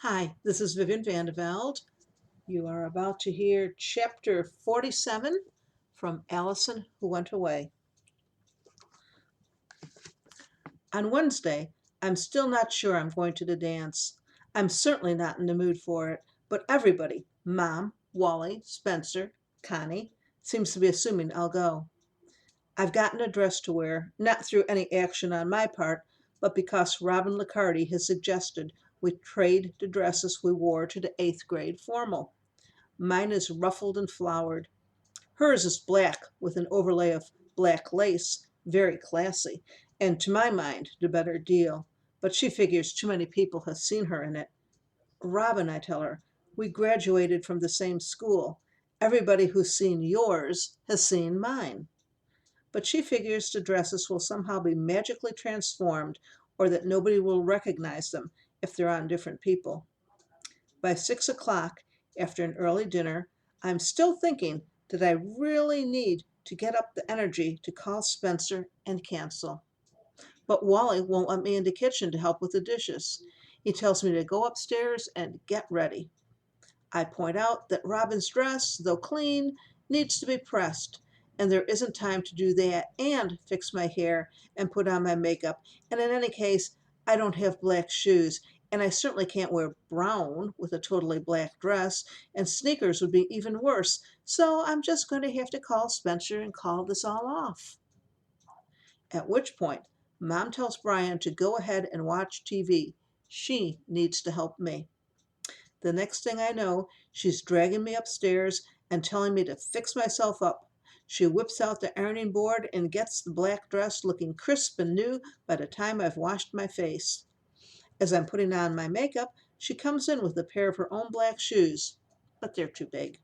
Hi, this is Vivian Vandeveld. You are about to hear chapter 47 from Alison Who Went Away. On Wednesday, I'm still not sure I'm going to the dance. I'm certainly not in the mood for it, but everybody, Mom, Wally, Spencer, Connie, seems to be assuming I'll go. I've gotten a dress to wear, not through any action on my part, but because Robin Liccardi has suggested we trade the dresses we wore to the eighth grade formal. Mine is ruffled and flowered. Hers is black with an overlay of black lace, very classy, and to my mind, the better deal. But she figures too many people have seen her in it. Robin, I tell her, we graduated from the same school. Everybody who's seen yours has seen mine. But she figures the dresses will somehow be magically transformed or that nobody will recognize them if they're on different people. By 6 o'clock, after an early dinner, I'm still thinking that I really need to get up the energy to call Spencer and cancel. But Wally won't let me in the kitchen to help with the dishes. He tells me to go upstairs and get ready. I point out that Robin's dress, though clean, needs to be pressed, and there isn't time to do that and fix my hair and put on my makeup. And in any case, I don't have black shoes, and I certainly can't wear brown with a totally black dress, and sneakers would be even worse. So I'm just going to have to call Spencer and call this all off. At which point, Mom tells Brian to go ahead and watch TV. She needs to help me. The next thing I know, she's dragging me upstairs and telling me to fix myself up. She whips out the ironing board and gets the black dress looking crisp and new by the time I've washed my face. As I'm putting on my makeup, she comes in with a pair of her own black shoes, but they're too big.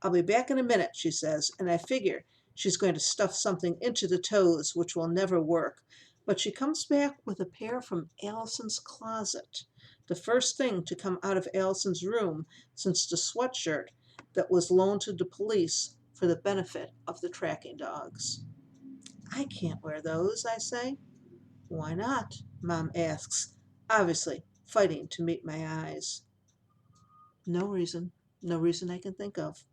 I'll be back in a minute, she says, and I figure she's going to stuff something into the toes, which will never work. But she comes back with a pair from Allison's closet, the first thing to come out of Allison's room since the sweatshirt that was loaned to the police for the benefit of the tracking dogs. I can't wear those, I say. Why not? Mom asks, obviously fighting to meet my eyes. No reason. No reason I can think of.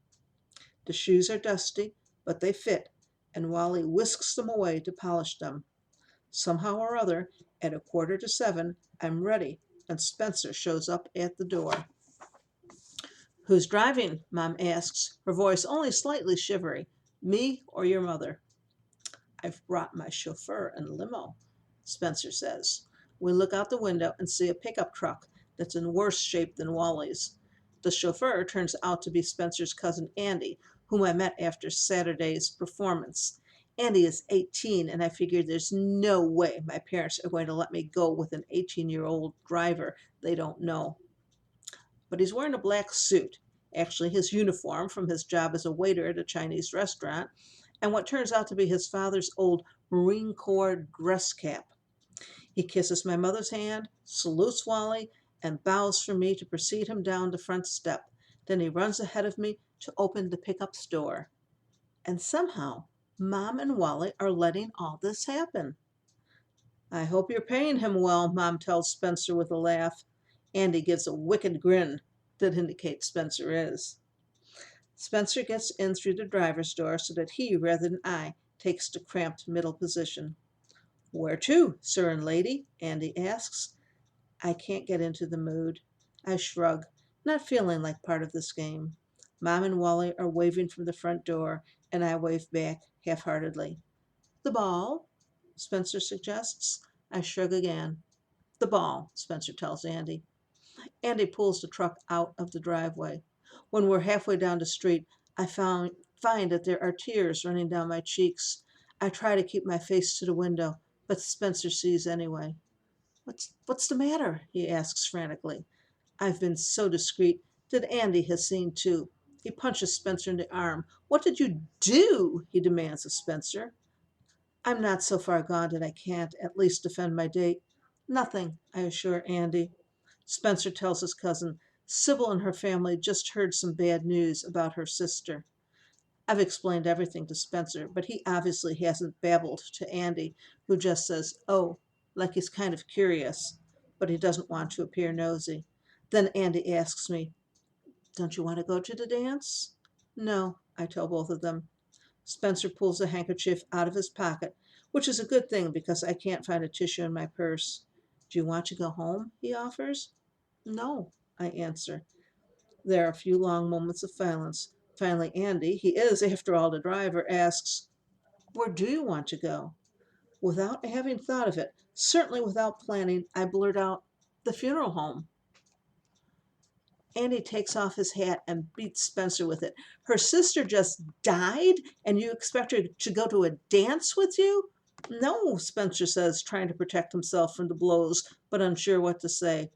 The shoes are dusty, but they fit, and Wally whisks them away to polish them. Somehow or other, at 6:45, I'm ready, and Spencer shows up at the door. Who's driving? Mom asks, her voice only slightly shivery. Me or your mother? I've brought my chauffeur and limo, Spencer says. We look out the window and see a pickup truck that's in worse shape than Wally's. The chauffeur turns out to be Spencer's cousin Andy, whom I met after Saturday's performance. Andy is 18, and I figured there's no way my parents are going to let me go with an 18-year-old driver they don't know. But he's wearing a black suit, actually his uniform from his job as a waiter at a Chinese restaurant, and what turns out to be his father's old Marine Corps dress cap. He kisses my mother's hand, salutes Wally, and bows for me to precede him down the front step. Then he runs ahead of me to open the pickup store. And somehow, Mom and Wally are letting all this happen. I hope you're paying him well, Mom tells Spencer with a laugh. Andy gives a wicked grin that indicates Spencer is. Spencer gets in through the driver's door so that he, rather than I, takes the cramped middle position. Where to, sir and lady? Andy asks. I can't get into the mood. I shrug, not feeling like part of this game. Mom and Wally are waving from the front door, and I wave back half-heartedly. The ball? Spencer suggests. I shrug again. The ball, Spencer tells Andy. Andy pulls the truck out of the driveway. When we're halfway down the street, I find that there are tears running down my cheeks. I try to keep my face to the window, but Spencer sees anyway. What's the matter? He asks frantically. I've been so discreet that Andy has seen too. He punches Spencer in the arm. What did you do? He demands of Spencer. I'm not so far gone that I can't at least defend my date. Nothing, I assure Andy. Spencer tells his cousin, Sybil and her family just heard some bad news about her sister. I've explained everything to Spencer, but he obviously hasn't babbled to Andy, who just says, oh, like he's kind of curious, but he doesn't want to appear nosy. Then Andy asks me, "Don't you want to go to the dance?" "No," I tell both of them. Spencer pulls a handkerchief out of his pocket, which is a good thing because I can't find a tissue in my purse. "Do you want to go home?" he offers. "No," I answer. There are a few long moments of silence. Finally, Andy, he is, after all, the driver, asks, "Where do you want to go?" Without having thought of it, certainly without planning, I blurt out, "The funeral home." Andy takes off his hat and beats Spencer with it. "Her sister just died, and you expect her to go to a dance with you?" "No," Spencer says, trying to protect himself from the blows, but unsure what to say.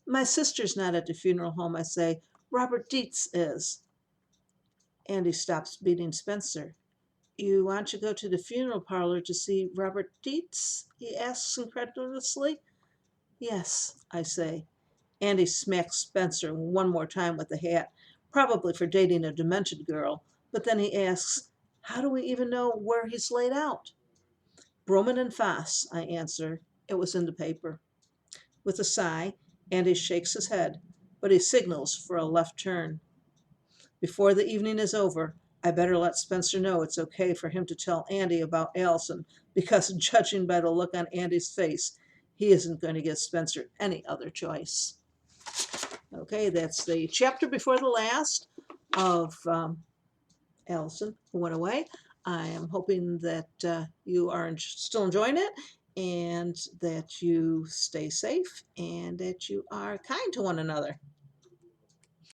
"My sister's not at the funeral home," I say. "Robert Dietz is." Andy stops beating Spencer. "You want to go to the funeral parlor to see Robert Dietz?" he asks incredulously. "Yes," I say. Andy smacks Spencer one more time with the hat, probably for dating a demented girl, but then he asks, "How do we even know where he's laid out?" "Broman and Foss," I answer. "It was in the paper." With a sigh, Andy shakes his head, but he signals for a left turn. Before the evening is over, I better let Spencer know it's okay for him to tell Andy about Alison, because judging by the look on Andy's face, he isn't going to give Spencer any other choice. Okay, that's the chapter before the last of Alison, Who Went Away. I am hoping that you are still enjoying it and that you stay safe and that you are kind to one another.